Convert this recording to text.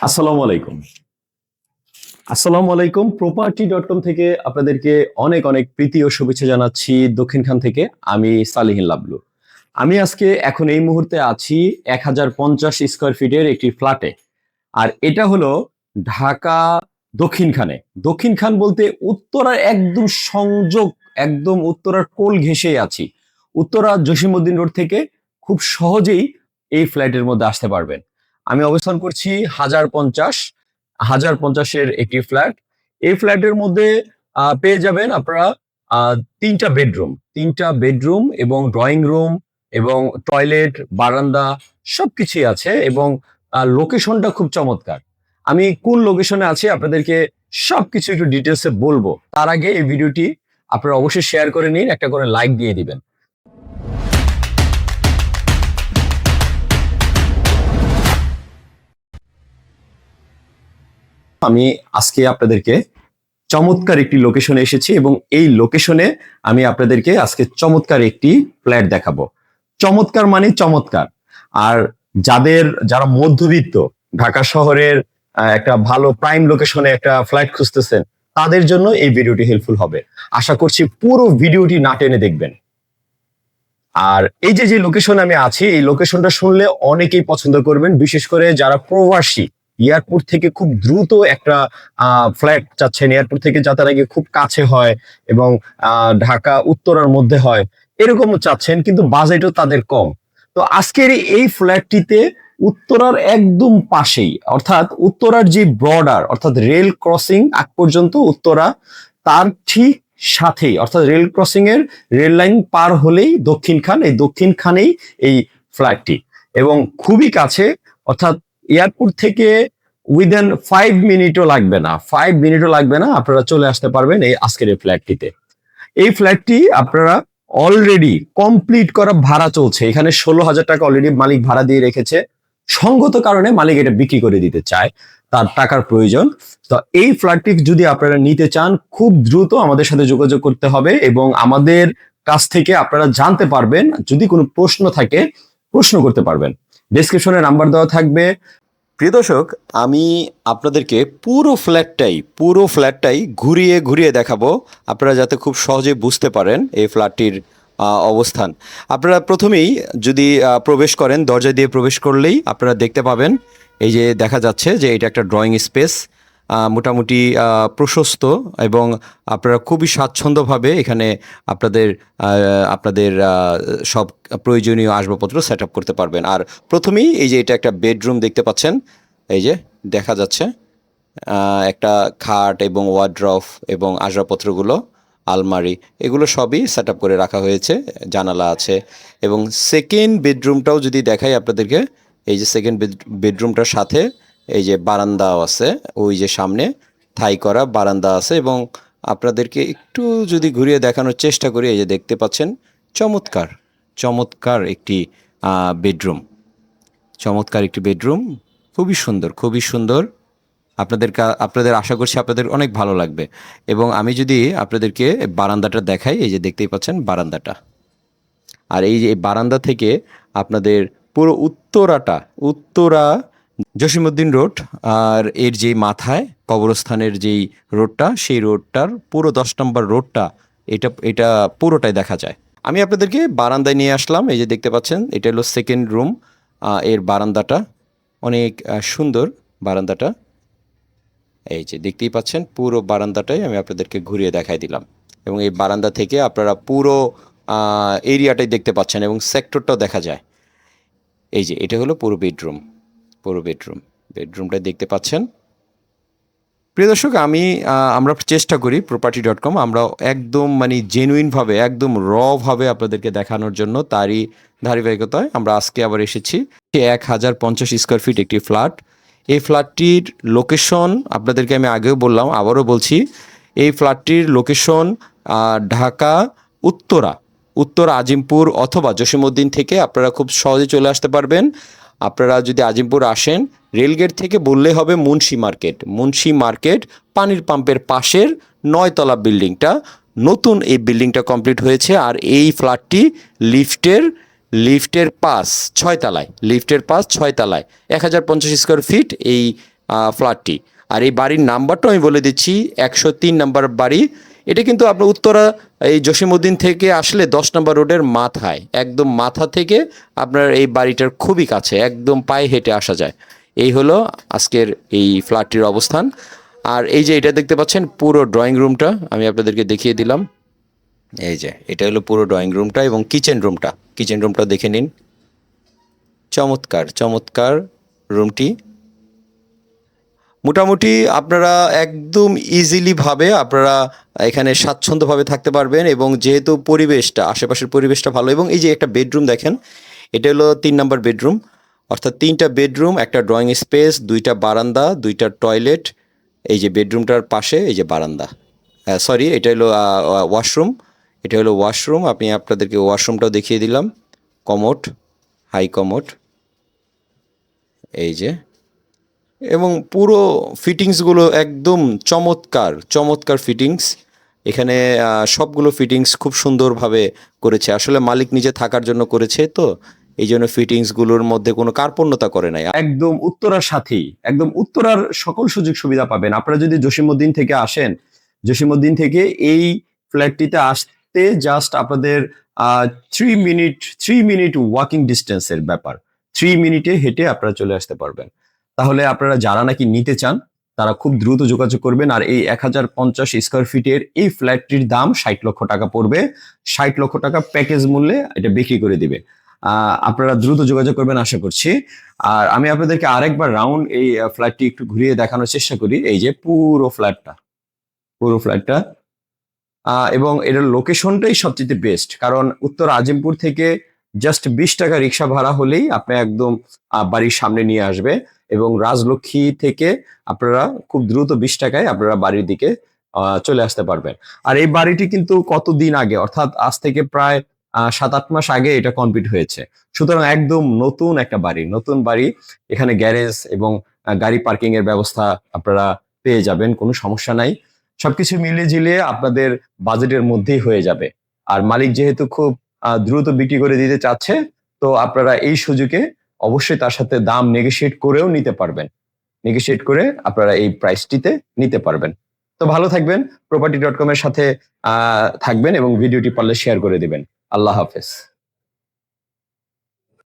আসসালামু আলাইকুম। প্রপার্টি.কম থেকে আপনাদেরকে অনেক অনেক প্রীতি ও শুভেচ্ছা জানাচ্ছি দক্ষিণখান থেকে। আমি সালিহিন লাবলু। আমি আজকে এখন এই মুহূর্তে আছি 1050 স্কয়ার ফিটের একটি ফ্ল্যাটে। আর এটা হলো ঢাকা দক্ষিণখানে। দক্ষিণখান বলতে উত্তরার একদম সংযোগ, একদম উত্তরার কোল ঘেঁষেই আছি। উত্তরা জসীমউদ্দিন রোড থেকে খুব সহজেই এই ফ্ল্যাটের মধ্যে আসতে পারবেন। আমি অবস্থান করছি 1050 একটি ফ্ল্যাট। এই ফ্ল্যাটের মধ্যে পেয়ে যাবেন আপনারা আহ, তিনটা বেডরুম এবং ড্রয়িং রুম এবং টয়লেট, বারান্দা সবকিছুই আছে এবং লোকেশনটা খুব চমৎকার। আমি কোন লোকেশনে আছি আপনাদেরকে সবকিছু একটু ডিটেলসে বলবো। তার আগে এই ভিডিওটি আপনারা অবশ্যই শেয়ার করে নিন, একটা করে লাইক দিয়ে দিবেন। আমি আজকে আপনাদেরকে চমৎকার একটি লোকেশনে এসেছি এবং এই লোকেশনে আমি আপনাদেরকে আজকে চমৎকার একটি ফ্ল্যাট দেখাবো। চমৎকার মানে চমৎকার। আর যারা মধ্যবিত্ত, ঢাকা শহরের একটা ভালো প্রাইম লোকেশনে একটা ফ্ল্যাট খুঁজতেছেন, তাদের জন্য এই ভিডিওটি হেল্পফুল হবে। আশা করছি পুরো ভিডিওটি না টেনে দেখবেন। আর এই যে যে লোকেশনে আমি আছি, এই লোকেশনটা শুনলে অনেকেই পছন্দ করবেন, বিশেষ করে যারা প্রবাসী, এয়ারপোর্ট থেকে খুব দ্রুত একটা ফ্ল্যাট চাচ্ছেন, এয়ারপোর্ট থেকে যাতে নাকি খুব কাছে হয় এবং ঢাকা উত্তরার মধ্যে হয়, এরকমও চাচ্ছেন, কিন্তু বাজেটও তাদের কম। তো আজকের এই ফ্ল্যাটটিতে উত্তরার একদম পাশেই, অর্থাৎ উত্তরার যে বর্ডার, অর্থাৎ রেল ক্রসিং আগ পর্যন্ত উত্তরা, তার ঠিক সাথেই, অর্থাৎ রেল ক্রসিং এর রেল লাইন পার হলেই দক্ষিণখান, এই দক্ষিণখানেই এই ফ্ল্যাটটি এবং খুবই কাছে। অর্থাৎ এয়ারপোর্ট থেকে উইদিন 5 মিনিটও লাগবে না, আপনারা চলে আসতে পারবেন এই আজকের এই ফ্ল্যাটটিতে। এই ফ্ল্যাটটি আপনারা অলরেডি কমপ্লিট করা ভাড়া চলছে, এখানে 16,000 টাকা অলরেডি মালিক ভাড়া দিয়ে রেখেছে। সঙ্গত কারণে মালিক এটা বিক্রি করে দিতে চায়, তার টাকার প্রয়োজন। তো এই ফ্ল্যাটটি যদি আপনারা নিতে চান, খুব দ্রুত আমাদের সাথে যোগাযোগ করতে হবে এবং আমাদের কাছ থেকে আপনারা জানতে পারবেন। যদি কোনো প্রশ্ন থাকে, প্রশ্ন করতে পারবেন। ডেসক্রিপশনে নাম্বার দেওয়া থাকবে। প্রিয় দর্শক, আমি আপনাদেরকে পুরো ফ্ল্যাটটাই ঘুরিয়ে ঘুরিয়ে দেখাবো, আপনারা যাতে খুব সহজে বুঝতে পারেন এই ফ্ল্যাটটির অবস্থান। আপনারা প্রথমেই যদি প্রবেশ করেন, দরজা দিয়ে প্রবেশ করলেই আপনারা দেখতে পাবেন, এই যে দেখা যাচ্ছে যে এটা একটা ড্রয়িং স্পেস, মোটামুটি প্রশস্ত, এবং আপনারা খুবই স্বাচ্ছন্দ্যভাবে এখানে আপনাদের আপনাদের সব প্রয়োজনীয় আসবাবপত্র সেট আপ করতে পারবেন। আর প্রথমেই এই যে এটা একটা বেডরুম দেখতে পাচ্ছেন, এই যে দেখা যাচ্ছে একটা খাট এবং ওয়ার্ড্রপ এবং আসবাবপত্রগুলো, আলমারি, এগুলো সবই সেট আপ করে রাখা হয়েছে, জানালা আছে। এবং সেকেন্ড বেডরুমটাও যদি দেখাই আপনাদেরকে, এই যে সেকেন্ড বেডরুমটার সাথে এই যে বারান্দাও আছে, ওই যে সামনে থাই করা বারান্দা আছে। এবং আপনাদেরকে একটু যদি ঘুরিয়ে দেখানোর চেষ্টা করি, এই যে দেখতে পাচ্ছেন চমৎকার চমৎকার একটি বেডরুম, খুবই সুন্দর। আপনাদের আশা করছি আপনাদের অনেক ভালো লাগবে। এবং আমি যদি আপনাদেরকে বারান্দাটা দেখাই, এই যে দেখতেই পাচ্ছেন বারান্দাটা। আর এই যে বারান্দা থেকে আপনাদের পুরো উত্তরা জসীমউদ্দিন রোড, আর এর যেই মাথায় কবরস্থানের যেই রোডটা, সেই রোডটার পুরো 10 নম্বর রোডটা, এটা পুরোটাই দেখা যায়। আমি আপনাদেরকে বারান্দায় নিয়ে আসলাম। এই যে দেখতে পাচ্ছেন, এটা হলো সেকেন্ড রুম। এর বারান্দাটা অনেক সুন্দর। বারান্দাটা এই যে দেখতেই পাচ্ছেন, পুরো বারান্দাটাই আমি আপনাদেরকে ঘুরিয়ে দেখাই দিলাম। এবং এই বারান্দা থেকে আপনারা পুরো এরিয়াটাই দেখতে পাচ্ছেন এবং সেক্টরটাও দেখা যায়। এই যে এটা হলো পুরো বেডরুমটা দেখতে পাচ্ছেন। প্রিয় দর্শক, আমরা চেষ্টা করি property.com, আমরা একদম মানে জেনুইনভাবে, একদম রভাবে আপনাদেরকে দেখানোর জন্য। তারই ধারাবাহিকতায় আমরা আজকে আবার এসেছি 1050 স্কোয়ার ফিট একটি ফ্ল্যাট। এই ফ্ল্যাটটির লোকেশন আপনাদেরকে আমি আগেও বললাম, আবারও বলছি, এই ফ্ল্যাটটির লোকেশন ঢাকা উত্তরা আজিমপুর অথবা জসীমউদ্দিন থেকে আপনারা খুব সহজে চলে আসতে পারবেন। আপনারা যদি আজিমপুর আসেন, রেলগেট থেকে বললে হবে মুন্সি মার্কেট পানির পাম্পের পাশের 9তলা বিল্ডিংটা, নতুন এই বিল্ডিংটা কমপ্লিট হয়েছে। আর এই ফ্ল্যাটটি লিফটের পাস 6 তলায়, 1050 স্কোয়ার ফিট এই ফ্ল্যাটটি। আর এই বাড়ির নাম্বারটা আমি বলে দিচ্ছি, 103 নাম্বার বাড়ি। এটা কিন্তু আপনার উত্তরা এই জসিমউদ্দিন থেকে আসলে 10 নম্বর রোডের মাথায়, একদম মাথা থেকে আপনার এই বাড়িটার খুবই কাছে, একদম পায়ে হেঁটে আসা যায়। এই হলো আজকের এই ফ্ল্যাটটির অবস্থান। আর এই যে এটা দেখতে পাচ্ছেন পুরো ড্রয়িং রুমটা আমি আপনাদেরকে দেখিয়ে দিলাম। এই যে এটা হলো পুরো ড্রয়িং রুমটা এবং কিচেন রুমটা দেখে নিন। চমৎকার চমৎকার রুমটি। মোটামুটি আপনারা একদম ইজিলি ভাবে আপনারা এখানে স্বাচ্ছন্দ্যভাবে থাকতে পারবেন, এবং যেহেতু পরিবেশটা, আশেপাশের পরিবেশটা ভালো, এবং এই যে একটা বেডরুম দেখেন, এটা হলো 3 নম্বর বেডরুম, অর্থাৎ 3টা বেডরুম, একটা ড্রয়িং স্পেস, 2টা বারান্দা, 2টা টয়লেট। এই যে বেডরুমটার পাশে এই যে বারান্দা, সরি এটা হলো ওয়াশরুম, এটা হলো ওয়াশরুম। আমি আপনাদেরকে ওয়াশরুমটাও দেখিয়ে দিলাম। কমোড, হাই কমোড, এই যে, এবং পুরো ফিটিংসগুলো একদম চমৎকার চমৎকার ফিটিংস। এখানে সবগুলো ফিটিংস খুব সুন্দরভাবে করেছে, আসলে মালিক নিজে থাকার জন্য করেছে, তো এই জন্য ফিটিংসগুলোর মধ্যে কোনো কার্পণ্যতা করে নাই। একদম উত্তরার সাথেই, একদম উত্তরার সকল সুযোগ সুবিধা পাবেন। আপনারা যদি জসিমউদ্দিন থেকে আসেন, জসিমউদ্দিন থেকে এই ফ্ল্যাটটিতে আসতে জাস্ট আপনাদের 3 মিনিট ওয়াকিং ডিস্টেন্সের ব্যাপার। 3 মিনিটে হেঁটে আপনারা চলে আসতে পারবেন। তাহলে আপনারা যারা নাকি নিতে চান তারা খুব দ্রুত যোগাযোগ করবেন। আর এই 1050 স্কোয়ার ফিটের এই ফ্ল্যাটটির দাম 60 লক্ষ টাকা পড়বে। 60 লক্ষ টাকা প্যাকেজ মূল্যে এটা বিক্রি করে দিবে। আপনারা দ্রুত যোগাযোগ করবেন আশা করছি। আর আমি আপনাদেরকে আরেকবার রাউন্ড এই ফ্ল্যাটটি একটু ঘুরিয়ে দেখানোর চেষ্টা করি। এই যে পুরো ফ্ল্যাটটা, এবং এটার লোকেশনটাই সবচেয়ে বেস্ট, কারণ উত্তর আজিমপুর থেকে জাস্ট 20 টাকা রিক্সা ভাড়া হলেই আপনি একদম বাড়ির সামনে নিয়ে আসবে, এবং রাজলক্ষ্মী থেকে আপনারা খুব দ্রুত 20 টাকায় আপনারা বাড়ির দিকে চলে আসতে পারবেন। আর এই বাড়িটি কিন্তু কতদিন আগে, অর্থাৎ আজ থেকে প্রায় 7-8 মাস আগে এটা কমপ্লিট হয়েছে। সুতরাং একদম নতুন বাড়ি। এখানে গ্যারেজ এবং গাড়ি পার্কিং এর ব্যবস্থা আপনারা পেয়ে যাবেন, কোনো সমস্যা নাই। সবকিছু মিলিয়ে ঝিলিয়ে আপনাদের বাজেটের মধ্যেই হয়ে যাবে। আর মালিক যেহেতু খুব দ্রুত বিক্রি করে দিতে চাচ্ছে, তো আপনারা এই সুযোগে অবশ্যই তার সাথে দাম নেগোশিয়েট করেও নিতে পারবেন। নেগোশিয়েট করে আপনারা এই প্রাইসটিতে নিতে পারবেন। তো ভালো থাকবেন, property.com এর সাথে থাকবেন, এবং ভিডিওটি পারলে শেয়ার করে দিবেন। আল্লাহ হাফেজ।